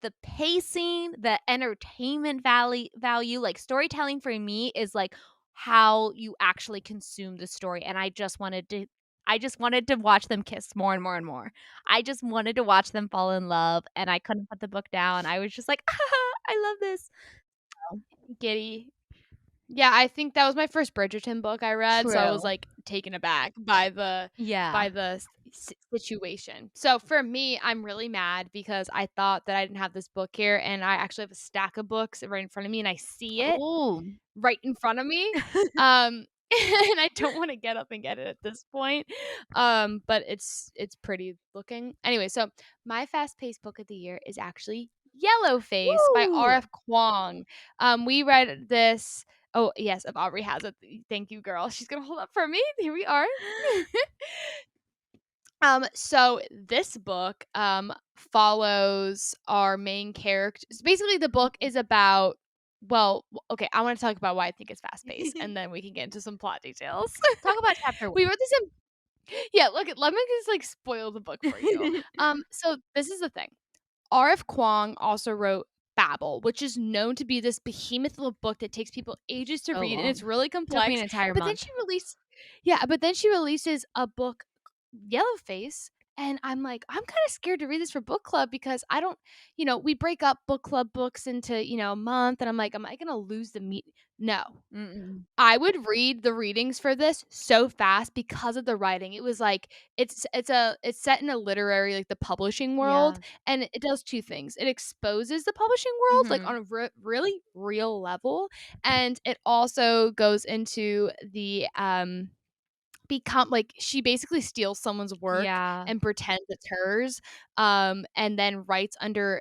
the pacing, the entertainment value, like, storytelling for me is, like, how you actually consume the story, and I just wanted to watch them kiss more and more and more. I just wanted to watch them fall in love, and I couldn't put the book down. I was just like, I love this." So, Giddy. Yeah, I think that was my first Bridgerton book I read, so I was, true. like, taken aback by the Yeah. situation. So for me, I'm really mad because I thought that I didn't have this book here, and I actually have a stack of books right in front of me, and I see it Oh. right in front of me. And I don't want to get up and get it at this point. But it's pretty looking. Anyway, so my fast-paced book of the year is actually Yellow Face by Woo! R.F. Kuang. We read this. Oh, yes, if Aubrey has it. Thank you, girl. She's gonna hold up for me. Here we are. So this book follows our main character. So basically the book is about okay, I want to talk about why I think it's fast paced and then we can get into some plot details. Talk about chapter 1. We wrote this in Yeah, look, let me just like spoil the book for you. So this is the thing. R.F. Kuang also wrote Babel, which is known to be this behemoth of a book that takes people ages to So read and it's long. really Took me an complex. entire But then month. she released Yeah, but then she releases a book Yellowface, and I'm like, I'm kind of scared to read this for book club because I don't, we break up book club books into, a month and I'm like, am I going to lose the meat? No. Mm-mm. I would read the readings for this so fast because of the writing. It was like it's set in a literary like the publishing world, Yeah. and it does two things. It exposes the publishing world like Mhm. on a really real level, and it also goes into the become like she basically steals someone's work Yeah. and pretends it's hers, and then writes under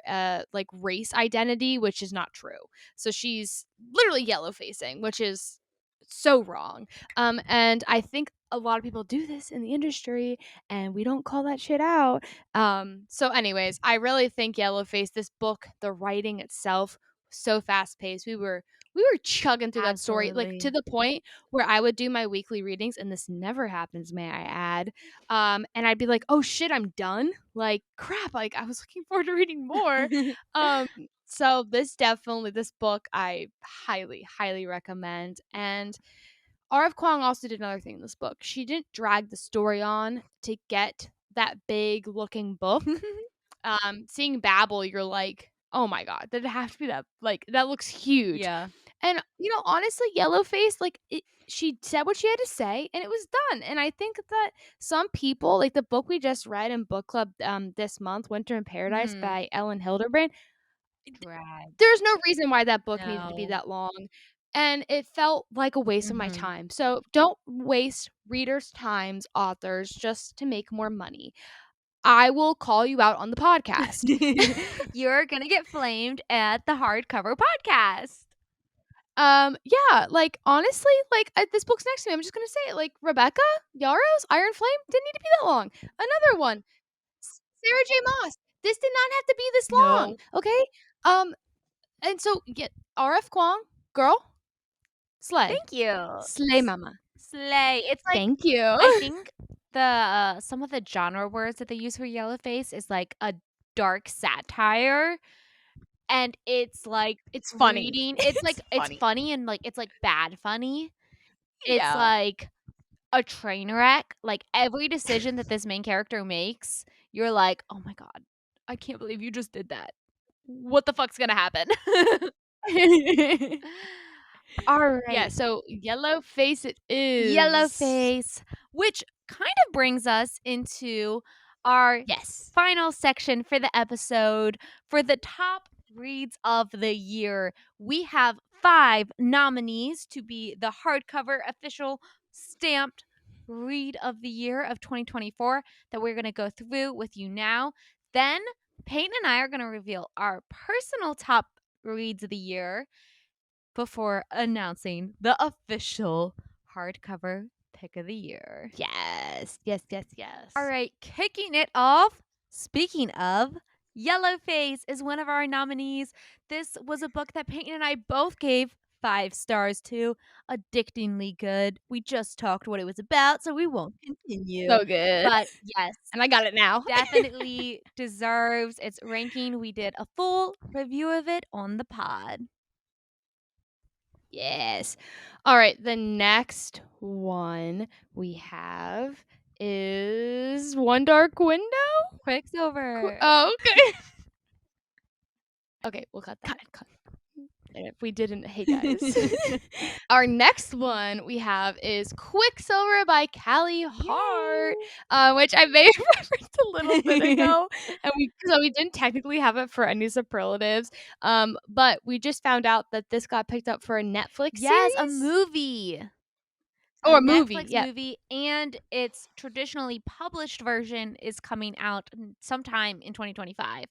like race identity, which is not true. So she's literally yellow facing, which is so wrong. And I think a lot of people do this in the industry and we don't call that shit out. So anyways, I really think Yellowface, this book, the writing itself, so fast paced. We were chugging through that story, like to Absolutely. the point where I would do my weekly readings, and this never happens, may I add. And I'd be like, "Oh shit, I'm done." Like, crap, like I was looking forward to reading more. Um, so this book I highly, highly recommend. And R.F. Kuang also did another thing in this book. She didn't drag the story on to get that big looking book. Seeing Babel, you're like, oh my god, did it have to be that like that looks huge. Yeah. And honestly, Yellowface, like she said what she had to say and it was done. And I think that some people, like the book we just read in book club this month, Winter in Paradise Mhm. by Ellen Hildebrand, Drag. there's no reason why that book needed to be No. that long. And it felt like a waste of my Mhm. time. So don't waste readers' times, authors, just to make more money. I will call you out on the podcast. You're gonna get flamed at the Hardcover Podcast. Yeah, like honestly, like this book's next to me. I'm just gonna say it. Like Rebecca Yarrow's Iron Flame didn't need to be that long. Another one, Sarah J. Moss. This did not have to be this long. No. Okay. Um, and so yeah, R.F. Kuang, girl, slay, Thank you. slay, mama. Slay. It's like Thank you. I think the some of the genre words that they use for Yellowface is like a dark satire, and it's like It's funny. reading it's It's like it's funny. funny and like it's like bad funny. It's Yeah. like a train wreck. Like every decision that this main character makes, you're like, "Oh my god. I can't believe you just did that. What the fuck's gonna happen?" All Yeah. right. So yellow face it Yellow is. face, which kind of brings us into our Yes. final section for the episode. For the top reads of the year, we have 5 nominees to be the hardcover official stamped read of the year of 2024 that we're going to go through with you now. Then Peyton and I are going to reveal our personal top reads of the year before announcing the official hardcover pick of the year. Yes. Yes. Yes. All Yes. right, kicking it off. Speaking of, Yellowface is one of our nominees. This was a book that Peyton and I both gave 5 stars to. Addictingly good. We just talked what it was about, so we won't continue. So good. But yes, And I got it now. definitely deserves its ranking. We did a full review of it on the pod. Yes. All right. The next one we have is One Dark Window. Quicksilver. Oh, okay. Okay, we'll cut that. Cut. And if we didn't, hey guys. Our next one we have is Quicksilver by Callie Hart, Yay! which I made reference a little bit ago, and we didn't technically have it for any superlatives, but we just found out that this got picked up for a Netflix Yes, a series movie. A or a movie. Netflix Yeah. movie, and its traditionally published version is coming out sometime in 2025,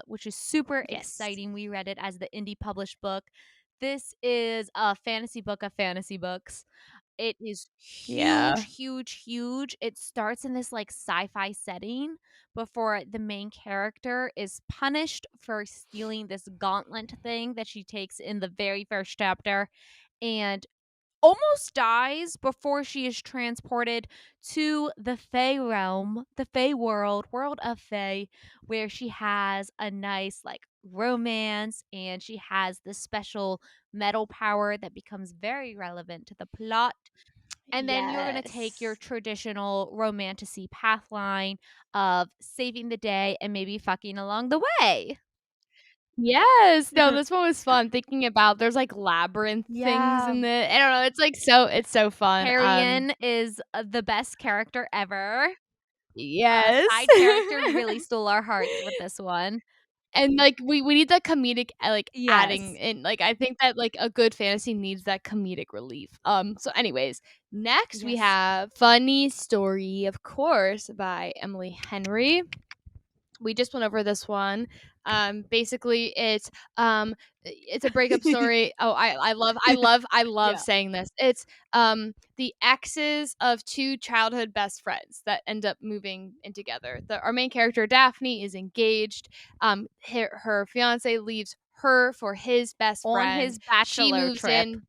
which is super Yes. exciting. We read it as the indie published book. This is a fantasy book of fantasy books. It is Yeah. huge, huge, huge. It starts in this like sci-fi setting before the main character is punished for stealing this gauntlet thing that she takes in the very first chapter, and almost dies before she is transported to the Fae realm, the Fae world of Fae, where she has a nice like romance, and she has this special metal power that becomes very relevant to the plot. And then you're going to take your Yes. traditional romantasy path line of saving the day and maybe fucking along the way. Yes. No, this one was fun thinking about there's, like, labyrinth things Yeah. in it. I don't know, it's so fun. Carrion is the best character ever. Yes. Side character really stole our hearts with this one. And, like, we need that comedic, like, adding Yes. in, like, I think that, like, a good fantasy needs that comedic relief. So anyways, next we Yes. have Funny Story, of course, by Emily Henry. We just went over this one. Basically, it's a breakup story. Oh, I love Yeah. saying this. It's the exes of two childhood best friends that end up moving in together. Our main character Daphne is engaged. Her fiance leaves her for his best On friend. his She bachelor moves trip. in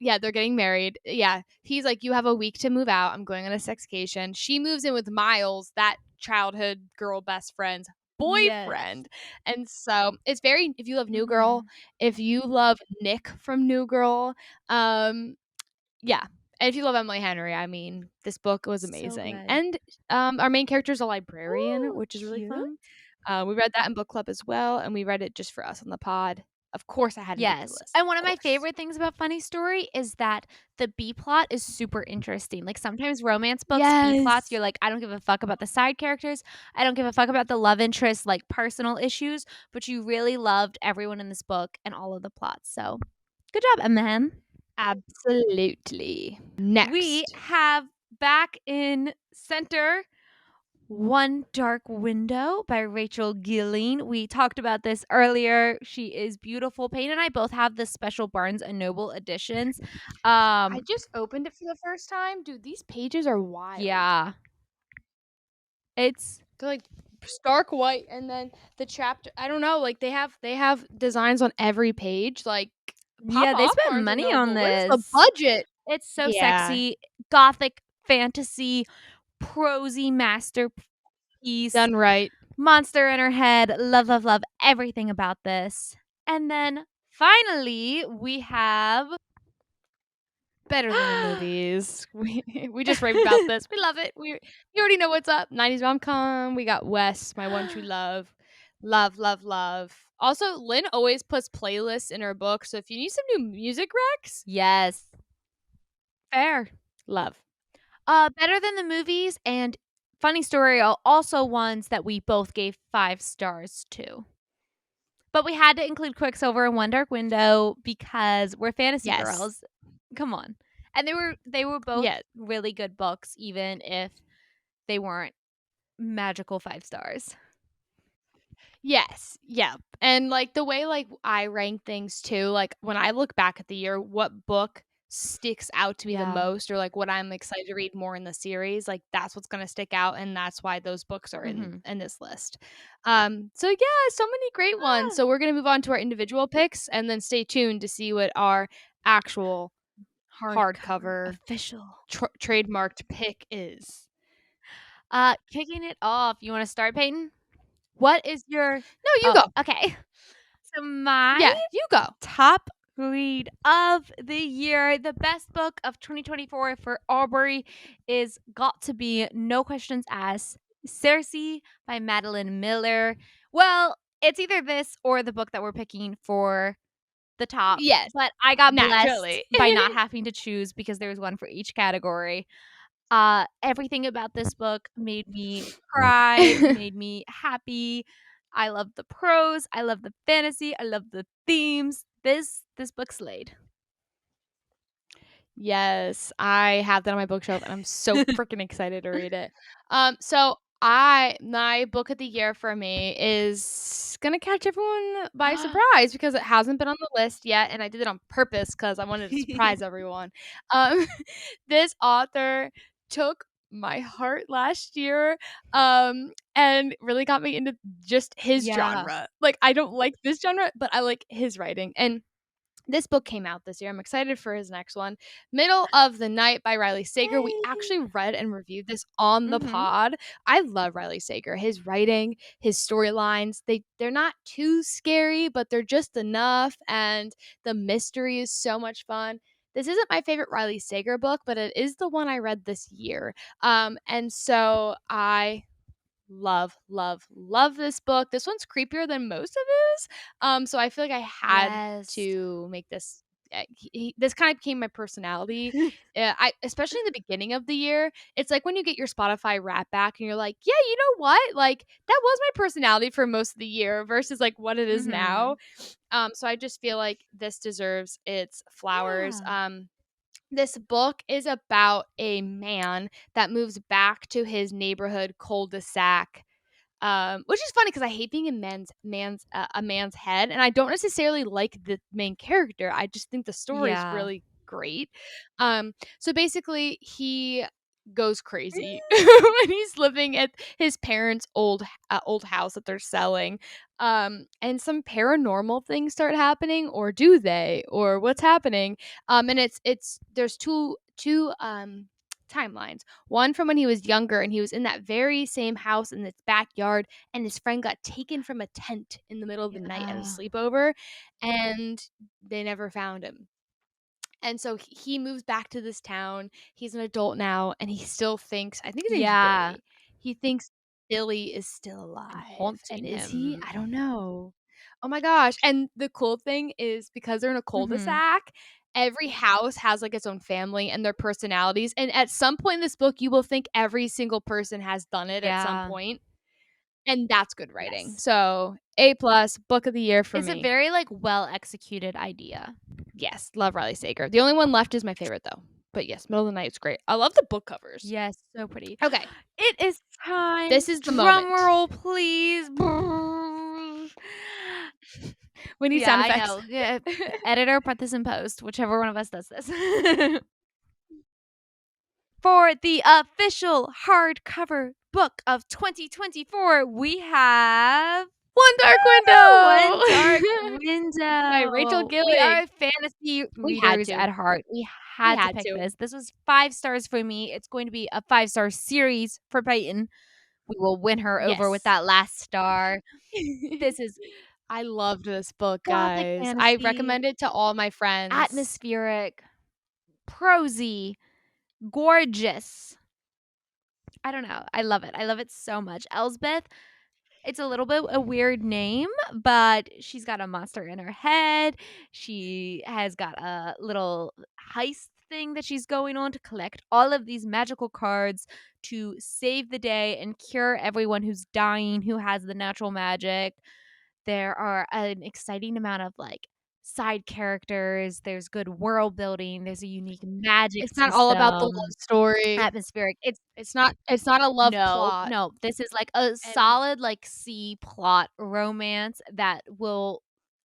they're getting married. Yeah. He's like, "You have a week to move out. I'm going on a sexcation." She moves in with Miles, that childhood girl best friend's Yes. boyfriend. And so it's very if you love New Girl, Mhm. if you love Nick from New Girl, yeah. And if you love Emily Henry, I mean, this book was So amazing. good. And our main character is a librarian, Ooh, which is really cute. fun. We read that in book club as well, and we read it just for us on the pod. Of course, I had to make the Yes. list. And Of one of my course. favorite things about Funny Story is that the B plot is super interesting. Like sometimes romance books, B plots, Yes. you're like, I don't give a fuck about the side characters. I don't give a fuck about the love interest, like personal issues, but you really loved everyone in this book and all of the plots. So good job, Emma. Absolutely. We Next. have back in center One Dark Window by Rachel Gilling. We talked about this earlier. She is beautiful. Payne and I both have the special Barnes and Noble editions. I just opened it for the first time. Dude, these pages are wild. Yeah. It's They're like stark white and then the chapter I don't know, like they have designs on every page. Like pop yeah, they off spent Barnes and money on Noble. Where's the this. budget? It's so Yeah. sexy, gothic fantasy, prosy masterpiece, Done right. monster in her head. Love, love, love everything about this. And then finally, we have Better than the movies. We just raved about this. We love it. You already know what's up. 90s rom-com. We got Wes, my one true love. Love, love, love. Also, Lynn always puts playlists in her book, so if you need some new music recs, yes. Fair. love. Better than the movies and Funny Story are also ones that we both gave 5 stars to. But we had to include Quicksilver and One Dark Window because we're fantasy Yes. girls. Come on. And they were both Yes. really good books, even if they weren't magical 5 stars. Yes. Yeah. And like the way like I rank things too, like when I look back at the year, what book sticks out to me the Yeah. most or like what I'm excited to read more in the series, like that's what's going to stick out and that's why those books are Mhm. in this list. So yeah, so many great ones. Ah, So we're going to move on to our individual picks and then stay tuned to see what our actual hardcover hardcover official. trademarked pick is. Kicking it off. You want to start, Peyton? What is your No, you Oh, go. okay. So my Yeah, you go. top read of the year, the best book of 2024 for Aubrey is got to be no questions asked, Cersei by Madeline Miller. Well, It's either this or the book that we're picking for the top, Yes, but I got blessed naturally. by not having to choose because there was one for each category. Everything about this book made me cry, made me happy. I love the prose, I love the fantasy, I love the themes. This book slayed. Yes, I have that on my bookshelf, and I'm so freaking excited to read it. So my book of the year for me is gonna catch everyone by surprise because it hasn't been on the list yet, and I did it on purpose because I wanted to surprise everyone. Um, this author took my heart last year, and really got me into just his Yeah. genre. Like, I don't like this genre, but I like his writing, and this book came out this year. I'm excited for his next one. Middle of the Night by Riley Sager. We Yay. actually read and reviewed this on the Mhm. pod. I love Riley Sager. His writing, his storylines, they're not too scary, but they're just enough, and the mystery is so much fun. This isn't my favorite Riley Sager book, but it is the one I read this year. And so I love this book. This one's creepier than most of his. So I feel like I had Yes. to make this. This kind of became my personality. I especially in the beginning of the year. It's like when you get your Spotify Wrap back and you're like, yeah, you know what? Like that was my personality for most of the year versus like what it is now. Mhm. So I just feel like this deserves its flowers. Yeah. This book is about a man that moves back to his neighborhood cul-de-sac, which is funny because I hate being in a man's head, and I don't necessarily like the main character. I just think the story is Yeah. really great. So basically, he goes crazy when he's living at his parents' old house that they're selling. And some paranormal things start happening, or do they, or what's happening? And it's there's two timelines. One from when he was younger and he was in that very same house in its backyard, and his friend got taken from a tent in the middle of the night at a Yeah. sleepover, and they never found him. And so he moves back to this town. He's an adult now, and he still thinks, I think his name's Yeah. Billy. He thinks Billy is still And alive. And haunting is he? him. I don't know. Oh my gosh. And the cool thing is because they're in a Mhm. cul-de-sac, every house has like its own family and their personalities. And at some point in this book, you will think every single person has done it at some Yeah. point, and that's good writing. Yes. So A plus book of the year for It's a me. very, like, well executed idea. Yes, love Riley Sager. The only one left is my favorite though. But yes, Middle of the Night is great. I love the book covers. Yes, so pretty. Okay, It is time. this is the Drum moment. roll, please. We need Yeah, sound I effects. know. Yeah, editor, put this in post, whichever one of us does this. For the official hardcover book of 2024, we have One Dark One Dark Window by Rachel Window. We Gillig. are fantasy We had readers to. at heart. We We had to had pick to. this. This was 5 stars for me. It's going to be a 5-star series for Peyton. We will win her over with Yes. that last star. This is I loved this book, gothic guys. I fantasy, recommend it to all my friends. atmospheric, prosy, gorgeous. I don't know. I love it. I love it so much. Elsbeth, it's a little bit a weird name, but she's got a monster in her head. She has got a little heist thing that she's going on to collect all of these magical cards to save the day and cure everyone who's dying who has the natural magic. There are an exciting amount of like side characters. There's good world building. There's a unique magic It's not all about the love system, story. atmospheric. It's not a love No, plot, no, this is like a and solid, like, C plot romance that will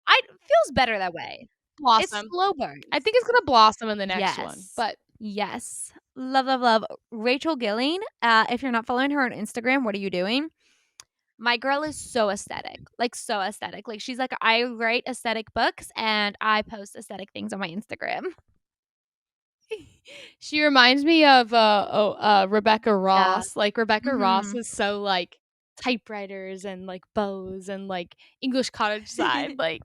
I feels better that way. It's blossom. slow I burns. think it's gonna blossom in the next one, Yes. but Yes. Love, love, love. Rachel Gilling, if you're not following her on Instagram, what are you doing? My girl is so aesthetic, like, so aesthetic. Like, she's like, "I write aesthetic books, and I post aesthetic things on my Instagram." she reminds me of, Rebecca Yeah. Ross. Like, Rebecca Ross Mhm. is so, like, typewriters and, like, bows and, like, English cottage side, like,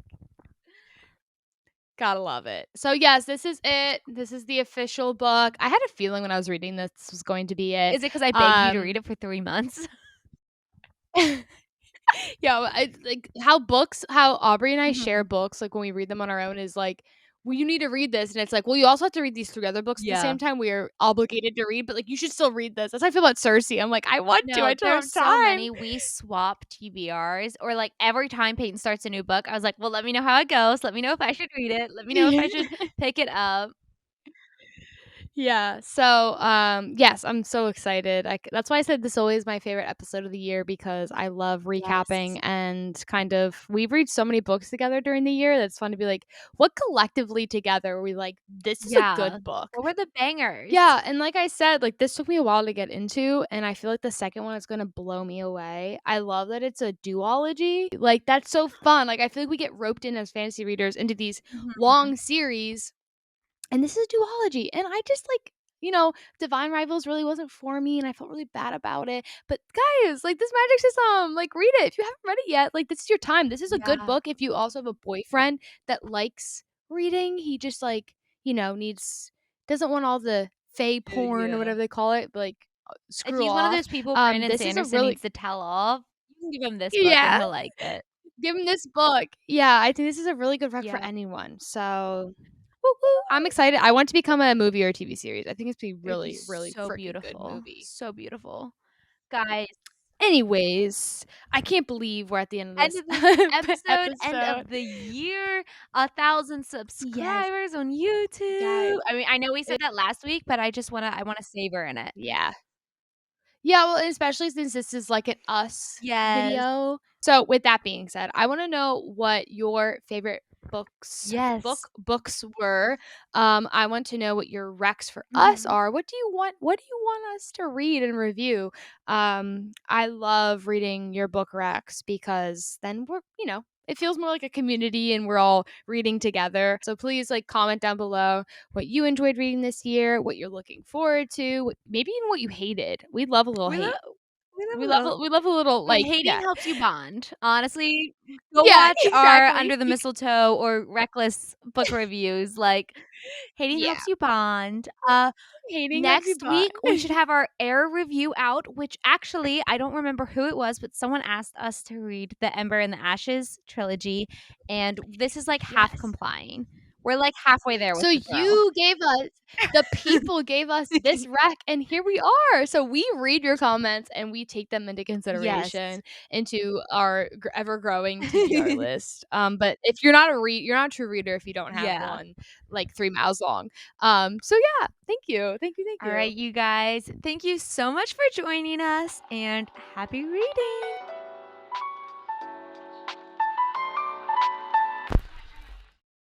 gotta love it. So, yes, this is it. This is the official book. I had a feeling when I was reading this was going to be it. Is it because I begged you to Um read it for 3 months? Yeah, well, I like how Aubrey and I share Mhm. books, like, when we read them on our own is like, "Well, you need to read this," and it's like, "Well, you also have to read these 3 other books at the Yeah. same time we are obligated to read, but, like, you should still read this." That's how I feel about Cersei. I'm like, "I want to, I No, just don't there's have so time." many. We swap TBRs or, like, every time Peyton starts a new book, I was like, "Well, let me know how it goes. Let me know if I should read it. Let me know if I should pick it up." Yeah, so, yes, I'm so excited. That's why I said this is always my favorite episode of the year because I love Yes. recapping and kind of we've read so many books together during the year that's fun to be like, what collectively together are we like, "This is a Yeah. good book." What were the bangers? Yeah, and like I said, like, this took me a while to get into, and I feel like the second one is gonna blow me away. I love that it's a duology. Like, that's so fun. Like, I feel like we get roped in as fantasy readers into these Mhm. long series and this is duology, and I just, like, Divine Rivals really wasn't for me, and I felt really bad about it, but guys, like, this magic system, like, read it. If you haven't read it yet, like, this is your time. This is a good Yeah. book if you also have a boyfriend that likes reading. He just, like, needs doesn't want all the fae porn or Yeah. whatever they call it, like, If screw he's one of off. those people Brandon This is a Sanderson really needs to tell off, you can give him this book and Yeah, he'll like it. give him this book. Yeah, I think this is a really good rec for Yeah. anyone, so woo woo. I'm excited. I want it to become a movie or a TV series. I think it's be It'd be really, really so freaking good beautiful. movie. So beautiful. Guys, Anyways, I can't believe we're at the end of end this of this episode, end episode. of the year, 1,000 Yes, subscribers on YouTube. guys. I mean, I know we It said that last week, but I wanna savor in it. Yeah. Yeah, well, and especially since this is like an us Yes. video. So with that being said, I wanna know what your favorite Yes. books were. I want to know what your recs for us Mhm. are. What do you want us to read and review? I love reading your book recs because then it feels more like a community and we're all reading together. So please like comment down below what you enjoyed reading this year, what you're looking forward to, maybe even what you hated. We'd love a little We love hate. we love We a love little we love a little like hating yeah. helps you bond. Honestly, go Yeah, watch our exactly. Under the Mistletoe or Reckless book reviews, like, hating Yeah. helps you bond. Hating helps you Next bond. week, we should have our Air review out, which actually, I don't remember who it was, but someone asked us to read the Ember and the Ashes trilogy, and this is, like, half Yes. complying. We're, like, halfway there with So the girl. you gave us the people gave us this rec, and here we are. So we read your comments and we take them into Yes. consideration into our ever growing TBR list. But if you're not a true reader if you don't have Yeah. one like 3 miles long. So yeah, thank you, thank you, thank Alright, you. you guys, thank you so much for joining us, and happy reading!